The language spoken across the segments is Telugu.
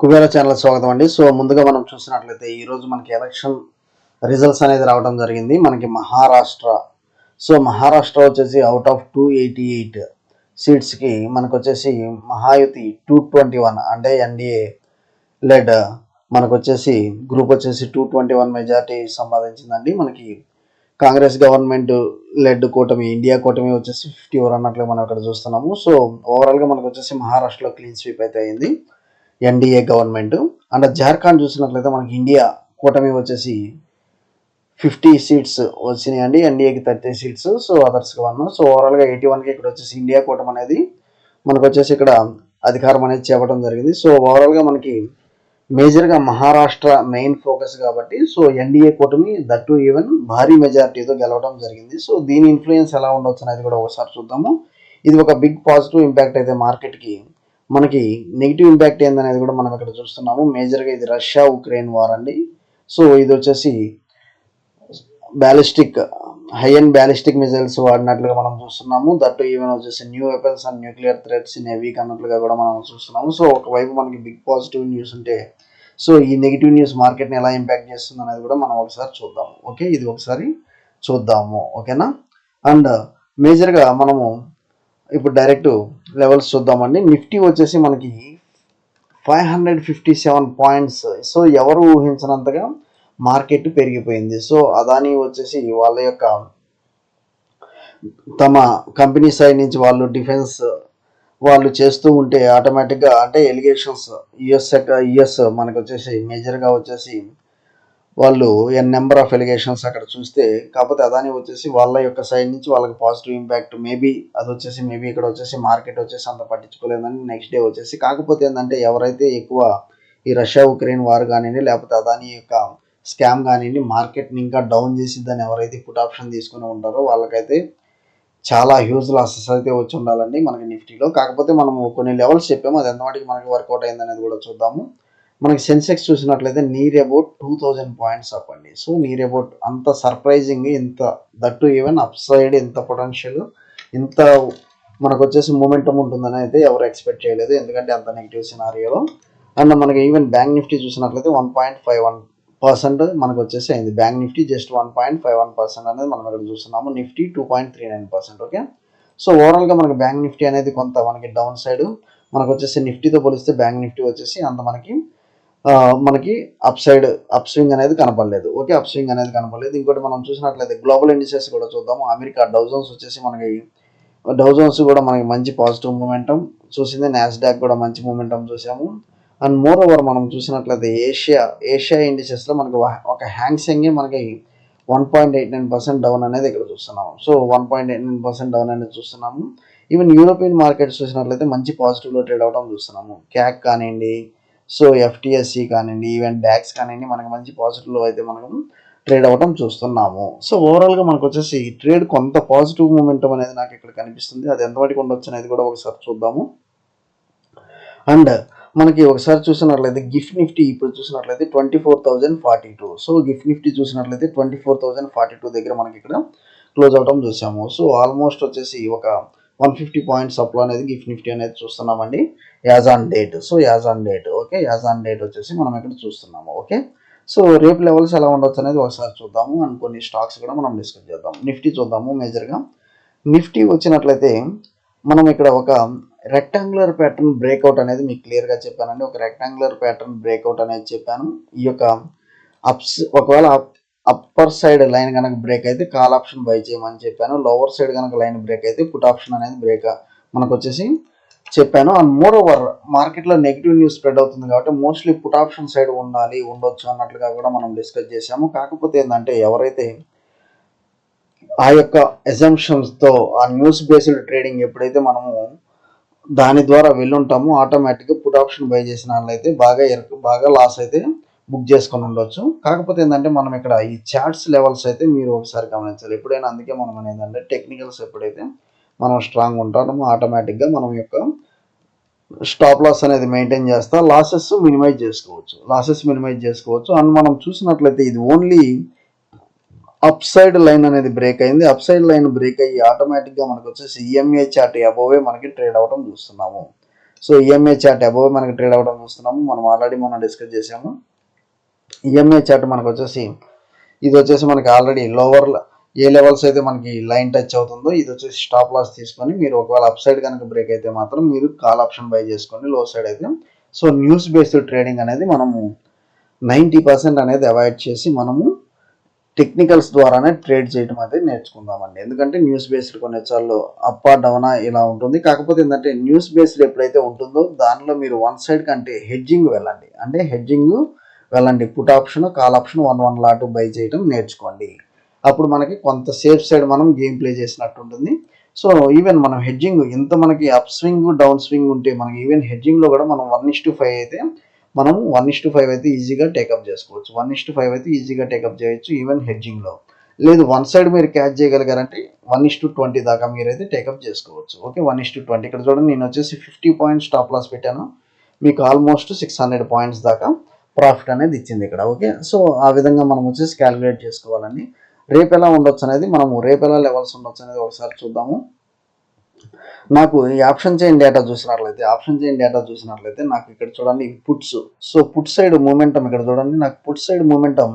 కుబేర ఛానల్ స్వాగతం అండి. సో ముందుగా మనం చూసినట్లయితే ఈరోజు మనకి ఎలక్షన్ రిజల్ట్స్ అనేది రావడం జరిగింది. మనకి మహారాష్ట్ర. సో మహారాష్ట్ర వచ్చేసి అవుట్ ఆఫ్ 288 సీట్స్కి మనకు వచ్చేసి మహాయుతి 221 అంటే ఎన్డీఏ లెడ్ మనకు వచ్చేసి గ్రూప్ వచ్చేసి 221 మెజార్టీ సంపాదించిందండి. మనకి కాంగ్రెస్ గవర్నమెంట్ లెడ్ కూటమి ఇండియా కూటమి వచ్చేసి 54 అన్నట్లుగా మనం ఇక్కడ చూస్తున్నాము. సో ఓవరాల్గా మనకు వచ్చేసి మహారాష్ట్రలో క్లీన్ స్వీప్ అయితే అయింది ఎన్డీఏ గవర్నమెంట్. అండ్ జార్ఖండ్ చూసినట్లయితే మనకి ఇండియా కూటమి వచ్చేసి 50 సీట్స్ వచ్చినాయండి, ఎన్డీఏకి 30 సీట్స్, సో అదర్స్కి 1. సో ఓవరాల్గా 81కి ఇక్కడ వచ్చేసి ఇండియా కూటమి అనేది మనకు వచ్చేసి ఇక్కడ అధికారం అనేది చేపట్టడం జరిగింది. సో ఓవరాల్గా మనకి మేజర్గా మహారాష్ట్ర మెయిన్ ఫోకస్ కాబట్టి సో ఎన్డీఏ కూటమి దట్టు ఈవెన్ భారీ మెజారిటీతో గెలవడం జరిగింది. సో దీని ఇన్ఫ్లుయెన్స్ ఎలా ఉండొచ్చు అనేది కూడా ఒకసారి చూద్దాము. ఇది ఒక బిగ్ పాజిటివ్ ఇంపాక్ట్ అయితే మార్కెట్కి. మనకి నెగిటివ్ ఇంపాక్ట్ ఏందనేది కూడా మనం ఇక్కడ చూస్తున్నాము. మేజర్గా ఇది రష్యా ఉక్రెయిన్ వార్ అండి. సో ఇది వచ్చేసి ballistic high and ballistic missiles వాడినట్లుగా మనం చూస్తున్నాము. దట్టు ఈవెన్ వచ్చేసి new weapons and nuclear threats in a week అన్నట్లుగా కూడా మనం చూస్తున్నాము. సో ఒకవైపు మనకి బిగ్ పాజిటివ్ న్యూస్ ఉంటే సో ఈ నెగిటివ్ న్యూస్ మార్కెట్ని ఎలా ఇంపాక్ట్ చేస్తుంది అనేది కూడా మనం ఒకసారి చూద్దాము. ఓకే, ఇది ఒకసారి చూద్దాము. ఓకేనా. అండ్ మేజర్గా మనము ఇప్పుడు డైరెక్ట్ లెవెల్స్ చూద్దామండి. నిఫ్టీ వచ్చేసి మనకి 557 పాయింట్స్. సో ఎవరు ఊహించినంతగా మార్కెట్ పెరిగిపోయింది. సో అదానీ వచ్చేసి వాళ్ళ యొక్క తమ కంపెనీ సైడ్ నుంచి వాళ్ళు డిఫెన్స్ వాళ్ళు చేస్తూ ఉంటే ఆటోమేటిక్గా అంటే ఎలిగేషన్స్ యుఎస్ మనకు వచ్చేసి మేజర్గా వచ్చేసి వాళ్ళు నెంబర్ ఆఫ్ ఎలిగేషన్స్ అక్కడ చూస్తే, కాకపోతే అదాని వచ్చేసి వాళ్ళ యొక్క సైడ్ నుంచి వాళ్ళకి పాజిటివ్ ఇంపాక్ట్ మేబీ అది వచ్చేసి ఇక్కడ వచ్చేసి మార్కెట్ వచ్చేసి అంత పట్టించుకోలేదని నెక్స్ట్ డే వచ్చేసి. కాకపోతే ఏంటంటే ఎవరైతే ఎక్కువ ఈ రష్యా ఉక్రెయిన్ వార్ కానివ్వండి లేకపోతే అదాని యొక్క స్కామ్ కానివ్వండి మార్కెట్ని ఇంకా డౌన్ చేసిద్దని ఎవరైతే పుట్ ఆప్షన్ తీసుకుని ఉంటారో వాళ్ళకైతే చాలా హ్యూజ్ లాసెస్ అయితే వచ్చి ఉండాలండి మనకి నిఫ్టీలో. కాకపోతే మనము కొన్ని లెవెల్స్ చెప్పాము, అది ఎంతవాటికి మనకి వర్కౌట్ అయింది అనేది కూడా చూద్దాము. మనకి సెన్సెక్స్ చూసినట్లయితే నియర్ అబౌట్ 2000 పాయింట్స్ అప్ అండి. సో నియర్ అబౌట్ అంత సర్ప్రైజింగ్, ఇంత దట్టు ఈవెన్ అప్ సైడ్ ఇంత పొటెన్షియల్, ఇంత మనకు వచ్చేసి మూమెంటం ఉంటుందని అయితే ఎవరు ఎక్స్పెక్ట్ చేయలేదు, ఎందుకంటే అంత నెగిటివ్ సినారియోలో. అండ్ మనకి ఈవెన్ బ్యాంక్ నిఫ్టీ చూసినట్లయితే 1.51% మనకు వచ్చేసి అయింది. బ్యాంక్ నిఫ్టీ జస్ట్ 1.51% అనేది మనం ఇక్కడ చూస్తున్నాము. నిఫ్టీ 2.39%. ఓకే. సో ఓవరాల్గా మనకి బ్యాంక్ నిఫ్టీ అనేది కొంత మనకి డౌన్ సైడ్ మనకు వచ్చేసి నిఫ్టీతో పోలిస్తే బ్యాంక్ నిఫ్టీ వచ్చేసి అంత మనకి అప్ సైడ్ అప్ స్వింగ్ అనేది కనపడలేదు. ఓకే, అప్ స్వింగ్ అనేది కనపడలేదు. ఇంకోటి మనం చూసినట్లయితే గ్లోబల్ ఇండిసెస్ కూడా చూద్దాము. అమెరికా డౌజోన్స్ వచ్చేసి మనకి డౌజోన్స్ కూడా మనకి మంచి పాజిటివ్ మూమెంటం చూసింది. నాస్డాక్ కూడా మంచి మూమెంటం చూసాము. అండ్ మోర్ ఓవర్ మనం చూసినట్లయితే ఏషియా ఇండిసెస్లో మనకి ఒక హ్యాంగ్సెంగే మనకి 1.89% డౌన్ అనేది ఇక్కడ చూస్తున్నాము. సో 1.89% డౌన్ అనేది చూస్తున్నాము. ఈవెన్ యూరోపియన్ మార్కెట్స్ చూసినట్లయితే మంచి పాజిటివ్లో ట్రేడ్ అవడం చూస్తున్నాము. క్యాక్ కానివ్వండి, సో ఎఫ్టిఎస్సి కానివ్వండి, ఈవెన్ డాక్స్ కానివ్వండి మనకి మంచి పాజిటివ్లో అయితే మనం ట్రేడ్ అవ్వడం చూస్తున్నాము. సో ఓవరాల్గా మనకు వచ్చేసి ట్రేడ్ కొంత పాజిటివ్ మూమెంటం అనేది నాకు ఇక్కడ కనిపిస్తుంది. అది ఎంతవరకు ఉండొచ్చు అనేది కూడా ఒకసారి చూద్దాము. అండ్ మనకి ఒకసారి చూసినట్లయితే గిఫ్ట్ నిఫ్టీ ఇప్పుడు చూసినట్లయితే 24,042. సో గిఫ్ట్ నిఫ్టీ చూసినట్లయితే 24,042 దగ్గర మనకి ఇక్కడ క్లోజ్ అవడం చూసాము. సో ఆల్మోస్ట్ వచ్చేసి ఒక 150 పాయింట్స్ అప్లో అనేది గిఫ్ట్ నిఫ్టీ అనేది చూస్తున్నామండి as on date. So as on date okay, as on date వచ్చేసి మనం ఇక్కడ చూస్తున్నాము. ఓకే, సో రేపు లెవెల్స్ ఎలా ఉండొచ్చు అనేది ఒకసారి చూద్దాము. అండ్ కొన్ని స్టాక్స్ కూడా మనం డిస్కస్ చేద్దాం. నిఫ్టీ చూద్దాము. మేజర్గా నిఫ్టీ వచ్చినట్లయితే మనం ఇక్కడ ఒక రెక్టాంగులర్ ప్యాటర్న్ బ్రేక్అవుట్ అనేది మీకు క్లియర్గా చెప్పానండి. ఒక రెక్టాంగులర్ ప్యాటర్న్ బ్రేక్అవుట్ అనేది చెప్పాను. ఈ యొక్క ఒకవేళ అప్పర్ సైడ్ లైన్ కనుక బ్రేక్ అయితే కాల్ ఆప్షన్ బై చేయమని చెప్పాను. లోవర్ సైడ్ కనుక లైన్ బ్రేక్ అయితే పుట్ ఆప్షన్ అనేది బ్రేక్ మనకు వచ్చేసి చెప్పాను. అండ్ మోర్ ఓవర్ మార్కెట్లో నెగిటివ్ న్యూస్ స్ప్రెడ్ అవుతుంది కాబట్టి మోస్ట్లీ పుట్ ఆప్షన్ సైడ్ ఉండొచ్చు అన్నట్లుగా కూడా మనం డిస్కస్ చేసాము. కాకపోతే ఏంటంటే ఎవరైతే ఆ యొక్క ఎజంప్షన్స్తో ఆ న్యూస్ బేస్డ్ ట్రేడింగ్ ఎప్పుడైతే మనము దాని ద్వారా వెళ్ళుంటామో ఆటోమేటిక్గా పుట్ ఆప్షన్ బై చేసిన వాళ్ళైతే బాగా లాస్ అయితే బుక్ చేసుకొని ఉండొచ్చు. కాకపోతే ఏంటంటే మనం ఇక్కడ ఈ చార్ట్స్ లెవెల్స్ అయితే మీరు ఒకసారి గమనించాలి ఎప్పుడైనా. అందుకే మనం ఏంటంటే టెక్నికల్స్ ఎప్పుడైతే మనం స్ట్రాంగ్ ఉంటామో ఆటోమేటిక్గా మనం యొక్క స్టాప్ లాస్ అనేది మెయింటైన్ చేస్తా లాసెస్ మినిమైజ్ చేసుకోవచ్చు. అండ్ మనం చూసినట్లయితే ఇది ఓన్లీ అప్ సైడ్ లైన్ అనేది బ్రేక్ అయింది. అప్ సైడ్ లైన్ బ్రేక్ అయ్యి ఆటోమేటిక్గా మనకు వచ్చేసి ఈఎంఏ చార్ట్ అబోవే మనకి ట్రేడ్ అవ్వడం చూస్తున్నాము. సో ఈఎంఐ చార్ట్ అబోవ్ మనకి ట్రేడ్ అవ్వడం చూస్తున్నాము. మనం ఆల్రెడీ మనం డిస్కస్ చేసాము. ఈఎంఐ చార్ట్ మనకు వచ్చేసి ఇది వచ్చేసి మనకి ఆల్రెడీ లోవర్ ఏ లెవెల్స్ అయితే మనకి లైన్ టచ్ అవుతుందో ఇది వచ్చేసి స్టాప్ లాస్ తీసుకొని మీరు ఒకవేళ అప్ సైడ్ కనుక బ్రేక్ అయితే మాత్రం మీరు కాల్ ఆప్షన్ బై చేసుకోండి లో సైడ్ అయితే. సో న్యూస్ బేస్డ్ ట్రేడింగ్ అనేది మనము 90% అనేది అవాయిడ్ చేసి మనము టెక్నికల్స్ ద్వారానే ట్రేడ్ చేయడం అనేది నేర్చుకుందామండి. ఎందుకంటే న్యూస్ బేస్డ్ కొన్నిసార్లు అప్ ఆర్ డౌన్ ఇలా ఉంటుంది. కాకపోతే ఏంటంటే న్యూస్ బేస్డ్ ఎప్పుడైతే ఉంటుందో దానిలో మీరు వన్ సైడ్ కంటే హెడ్జింగ్ వెళ్ళండి. అంటే హెడ్జింగ్ వెళ్ళండి, put option call option 1 lot by చేయడం నేర్చుకోండి. అప్పుడు మనకి కొంత సేఫ్ సైడ్ మనం గేమ్ ప్లే చేసినట్టు ఉంటుంది. సో ఈవెన్ మనం హెడ్జింగ్ ఎంత మనకి అప్ స్వింగ్ డౌన్ స్వింగ్ ఉంటే మనకి ఈవెన్ హెడ్జింగ్లో కూడా మనం 1:5 అయితే మనం 1:5 అయితే ఈజీగా టేకప్ చేసుకోవచ్చు. 1:5 అయితే ఈజీగా టేకప్ చేయొచ్చు ఈవెన్ హెడ్జింగ్లో. లేదు వన్ సైడ్ మీరు క్యాచ్ చేయగలిగారంటే 1:20 దాకా మీరైతే టేకప్ చేసుకోవచ్చు. ఓకే, 1:20. ఇక్కడ చూడండి నేను వచ్చేసి 50 పాయింట్స్ స్టాప్ లాస్ పెట్టాను. మీకు ఆల్మోస్ట్ 600 పాయింట్స్ దాకా ప్రాఫిట్ అనేది ఇచ్చింది ఇక్కడ. ఓకే, సో ఆ విధంగా మనం వచ్చేసి క్యాలిక్యులేట్ చేసుకోవాలండి. రేపు ఎలా ఉండొచ్చు అనేది మనము రేపు ఎలా లెవెల్స్ ఉండొచ్చు అనేది ఒకసారి చూద్దాము. నాకు ఈ ఆప్షన్ చైన్ డేటా చూసినట్లయితే నాకు ఇక్కడ చూడండి puts. So put side momentum ఇక్కడ చూడండి, నాకు పుట్ సైడ్ మూమెంటం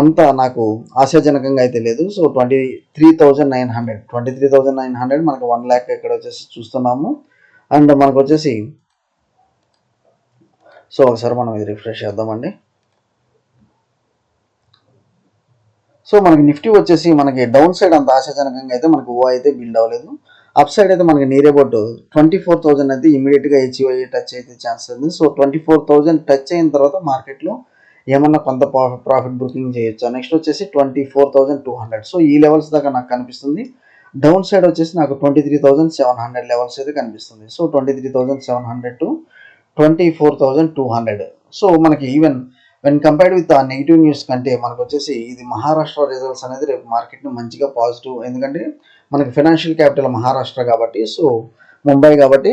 అంతా నాకు ఆశాజనకంగా అయితే లేదు. సో 23,900 మనకు 1 lakh ఇక్కడ వచ్చేసి చూస్తున్నాము. అండ్ మనకు వచ్చేసి సో ఒకసారి మనం ఇది రిఫ్రెష్ చేద్దామండి. సో మనకి నిఫ్టీ వచ్చేసి మనకి డౌన్ సైడ్ అంత ఆశాజనకంగా అయితే మనకు ఓ అయితే బిల్డ్ అవ్వలేదు. అప్ సైడ్ అయితే మనకి నియర్ అబౌట్ 24,000 అయితే ఇమీడియట్గా హెచ్ఓ టచ్ అయితే ఛాన్స్ ఉంది. సో 24,000 టచ్ అయిన తర్వాత మార్కెట్లో ఏమన్నా కొంత ప్రాఫిట్ బుకింగ్ చేయొచ్చు. నెక్స్ట్ వచ్చేసి 24,200. సో ఈ లెవెల్స్ దాకా నాకు కనిపిస్తుంది. డౌన్ సైడ్ వచ్చేసి నాకు 23,700 లెవెల్స్ అయితే కనిపిస్తుంది. So 23,700 to 24,200. సో మనకి ఈవెన్ వెన్ కంపేర్డ్ విత్ ఆ నెగిటివ్ న్యూస్ కంటే మనకు వచ్చేసి ఇది మహారాష్ట్ర రిజల్ట్స్ అనేది రేపు మార్కెట్ని మంచిగా పాజిటివ్. ఎందుకంటే మనకి ఫైనాన్షియల్ క్యాపిటల్ మహారాష్ట్ర కాబట్టి, సో ముంబై కాబట్టి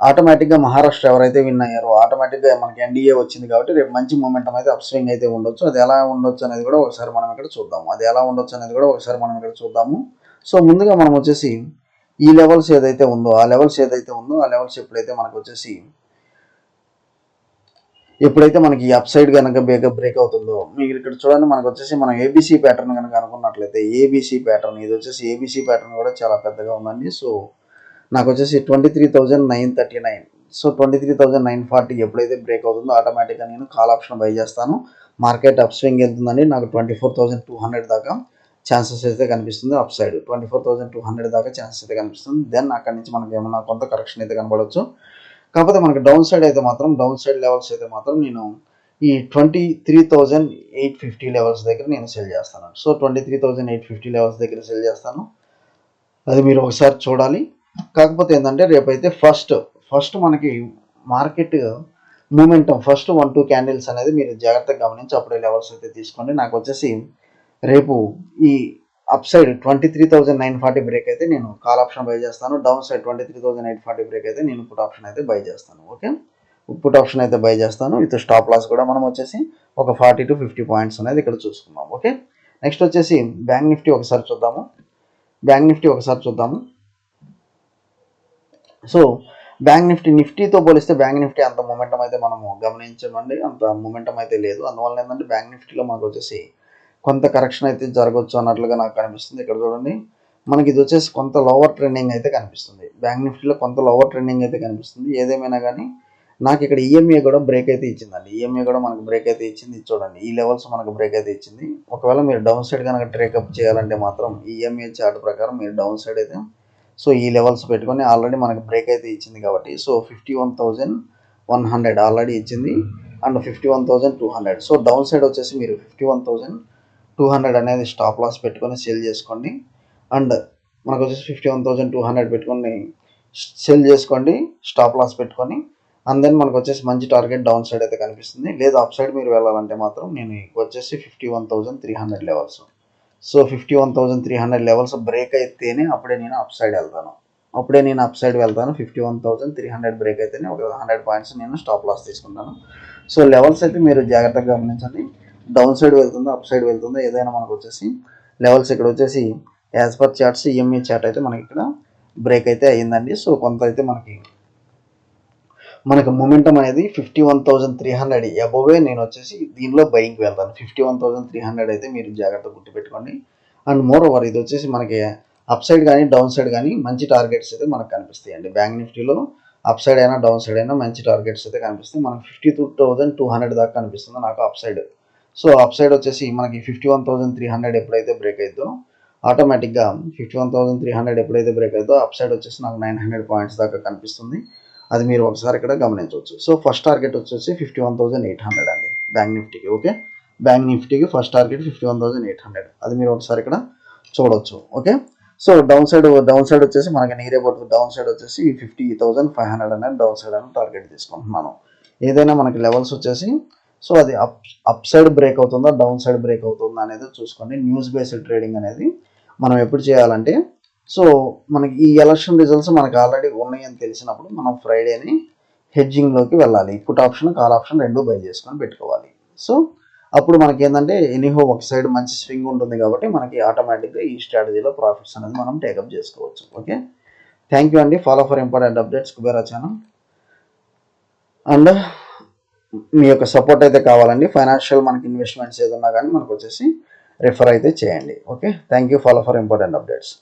ఆటోమేటిక్గా మహారాష్ట్ర ఎవరైతే విన్ అయ్యారో ఆటోమేటిక్గా మనకి ఎన్డీఏ వచ్చింది కాబట్టి రేపు మంచి మూమెంటం అయితే అప్ స్వింగ్ అయితే ఉండొచ్చు. అది ఎలా ఉండొచ్చు అనేది కూడా ఒకసారి మనం ఇక్కడ చూద్దాము. సో ముందుగా మనం వచ్చేసి ఈ లెవెల్స్ ఏదైతే ఉందో ఆ లెవెల్స్ ఎప్పుడైతే మనకు వచ్చేసి ఎప్పుడైతే మనకి అప్ సైడ్ కనుక బ్రేక్ అవుతుందో మీకు ఇక్కడ చూడండి మనకు వచ్చేసి మనం ఏబీసీ ప్యాటర్న్ కనుక అనుకున్నట్లయితే ఏబీసీ ప్యాటర్న్ ఇది వచ్చేసి ఏబీసీ ప్యాటర్న్ కూడా చాలా పెద్దగా ఉందండి. సో నాకు వచ్చేసి 23,939. సో 23,940 ఎప్పుడైతే బ్రేక్ అవుతుందో ఆటోమేటిక్గా నేను కాల్ ఆప్షన్ బై చేస్తాను. మార్కెట్ అప్ స్వింగ్ వెళ్తుందండి. నాకు 24,200 దాకా ఛాన్సెస్ అయితే కనిపిస్తుంది. అప్ సైడ్ 24,200 దాకా ఛాన్సెస్ అయితే కనిపిస్తుంది. దెన్ అక్కడి నుంచి మనకి ఏమన్నా కొంత కరెక్షన్ అయితే కనబడవచ్చు. కాకపోతే మనకి డౌన్ సైడ్ లెవెల్స్ అయితే మాత్రం నేను ఈ 23,850 లెవెల్స్ దగ్గర నేను సెల్ చేస్తాను. సో 23,850 లెవెల్స్ దగ్గర సెల్ చేస్తాను. అది మీరు ఒకసారి చూడాలి. కాకపోతే ఏంటంటే రేపైతే ఫస్ట్ మనకి మార్కెట్ మూమెంటం ఫస్ట్ 1-2 క్యాండిల్స్ అనేది మీరు జాగ్రత్తగా గమనించి అప్పుడే లెవెల్స్ అయితే తీసుకోండి. నాకు వచ్చేసి రేపు ఈ అప్ సైడ్ 23,940 బ్రేక్ అయితే నేను కాల్ ఆప్షన్ బై చేస్తాను. డౌన్ సైడ్ 23,840 బ్రేక్ అయితే నేను పుట్ ఆప్షన్ అయితే బై చేస్తాను. ఓకే, పుట్ ఆప్షన్ అయితే బై చేస్తాను. విత్ స్టాప్ లాస్ కూడా మనం వచ్చేసి ఒక 40 to 50 పాయింట్స్ అనేది ఇక్కడ చూసుకుందాం. ఓకే, నెక్స్ట్ వచ్చేసి బ్యాంక్ నిఫ్టీ ఒకసారి చూద్దాము. సో బ్యాంక్ నిఫ్టీతో పోలిస్తే బ్యాంక్ నిఫ్టీ అంత మూమెంటం అయితే మనము గమనించమండి. అంత మూమెంటం అయితే లేదు. అందువల్ల ఏంటంటే బ్యాంక్ నిఫ్టీలో మనకు వచ్చేసి కొంత కరెక్షన్ అయితే జరగవచ్చు అన్నట్లుగా నాకు కనిపిస్తుంది. ఇక్కడ చూడండి మనకి ఇది వచ్చేసి కొంత లోవర్ ట్రెండింగ్ అయితే కనిపిస్తుంది. బ్యాంక్ నిఫ్టీలో కొంత లోవర్ ట్రెండింగ్ అయితే కనిపిస్తుంది. ఏదేమైనా కానీ నాకు ఇక్కడ ఈఎంఏ కూడా బ్రేక్ అయితే ఇచ్చిందండి. ఈఎంఏ కూడా మనకు బ్రేక్ అయితే ఇచ్చింది. చూడండి ఈ లెవెల్స్ మనకు బ్రేక్ అయితే ఇచ్చింది. ఒకవేళ మీరు డౌన్ సైడ్ కనుక ట్రేకప్ చేయాలంటే మాత్రం ఈఎంఏ చార్ట్ ప్రకారం మీరు డౌన్ సైడ్ అయితే సో ఈ లెవెల్స్ పెట్టుకొని ఆల్రెడీ మనకు బ్రేక్ అయితే ఇచ్చింది కాబట్టి సో 51,100 ఆల్రెడీ ఇచ్చింది అండ్ 51,200. సో డౌన్ సైడ్ వచ్చేసి మీరు 51,200 అనేది స్టాప్ లాస్ పెట్టుకొని సేల్ చేసుకోండి. అండ్ మనకు వచ్చేసి 51,200 పెట్టుకొని సేల్ చేసుకోండి స్టాప్ లాస్ పెట్టుకొని. అండ్ దెన్ మనకు వచ్చేసి మంచి టార్గెట్ డౌన్ సైడ్ అయితే కనిపిస్తుంది. లేదా అప్ సైడ్ మీరు వెళ్ళాలంటే మాత్రం నేను వచ్చేసి 51,300 లెవెల్స్. సో 51,300 లెవెల్స్ బ్రేక్ అయితేనే అప్పుడే నేను అప్ సైడ్ వెళ్తాను. 51,300 బ్రేక్ అయితేనే ఒక 100 పాయింట్స్ నేను స్టాప్ లాస్ తీసుకుంటాను. సో లెవెల్స్ అయితే మీరు జాగ్రత్తగా గమనించండి. డౌన్ సైడ్ వెళ్తుందో అప్ సైడ్ వెళ్తుందో ఏదైనా మనకు వచ్చేసి లెవెల్స్ ఇక్కడ వచ్చేసి as per charts EMA chart అయితే మనకి ఇక్కడ బ్రేక్ అయితే అయ్యిందండి. సో కొంత అయితే మనకి మనకు మొమెంటం అనేది 51,300 అబోవే నేను వచ్చేసి దీనిలో బయింగ్కి వెళ్తాను. 51,300 అయితే మీరు జాగ్రత్తగా గుర్తుపెట్టుకోండి. అండ్ మోర్ ఓవర్ ఇది వచ్చేసి మనకి అప్ సైడ్ కానీ డౌన్ సైడ్ కానీ మంచి టార్గెట్స్ అయితే మనకు కనిపిస్తాయండి. బ్యాంక్ నిఫ్టీలో అప్ సైడ్ అయినా డౌన్ సైడ్ అయినా మంచి టార్గెట్స్ అయితే కనిపిస్తాయి. మనకు 52,200 దాకా కనిపిస్తుంది నాకు up side. So up side వచ్చేసి మనకి 51,300 ఎప్పుడైతే బ్రేక్ అవుతుందో ఆటోమేటిక్గా 51,300 ఎప్పుడైతే బ్రేక్ అవుతుందో అప్ సైడ్ వచ్చేసి నాకు 900 పాయింట్స్ దాకా కనిపిస్తుంది. అది మీరు ఒకసారి ఇక్కడ గమనించవచ్చు. సో ఫస్ట్ టార్గెట్ వచ్చేసి 51,800 అండి బ్యాంక్ నిఫ్టీకి. ఓకే, బ్యాంక్ నిఫ్టీకి ఫస్ట్ టార్గెట్ 51,800. అది మీరు ఒకసారి ఇక్కడ చూడవచ్చు. ఓకే, సో డౌన్ సైడ్ వచ్చేసి మనకి నియర్ అబౌట్ డౌన్ సైడ్ వచ్చేసి 50,500 అనేది డౌన్ సైడ్ అని టార్గెట్ తీసుకుంటున్నాను. ఏదైనా మనకి లెవెల్స్ వచ్చేసి సో అది అప్ సైడ్ బ్రేక్ అవుతుందా డౌన్ సైడ్ బ్రేక్ అవుతుందా అనేది చూసుకోండి. న్యూస్ బేస్డ్ ట్రేడింగ్ అనేది మనం ఎప్పుడు చేయాలంటే సో మనకి ఈ ఎలక్షన్ రిజల్ట్స్ మనకు ఆల్రెడీ ఉన్నాయని తెలిసినప్పుడు మనం ఫ్రైడేని హెడ్జింగ్లోకి వెళ్ళాలి. పుట్ ఆప్షన్ కాల్ ఆప్షన్ రెండు బై చేసుకొని పెట్టుకోవాలి. సో అప్పుడు మనకి ఏంటంటే ఎనీహో ఒక సైడ్ మంచి స్వింగ్ ఉంటుంది కాబట్టి మనకి ఆటోమేటిక్గా ఈ స్ట్రాటజీలో ప్రాఫిట్స్ అనేది మనం టేకప్ చేసుకోవచ్చు. ఓకే, థ్యాంక్ యూ అండి. Follow for important updates Kubera channel. And మీ యొక్క సపోర్ట్ అయితే కావాలండి. ఫైనాన్షియల్ మనకి ఇన్వెస్ట్మెంట్స్ ఏదన్నా కానీ మనకు వచ్చేసి రిఫర్ అయితే చేయండి. Okay, thank you. Follow for important updates.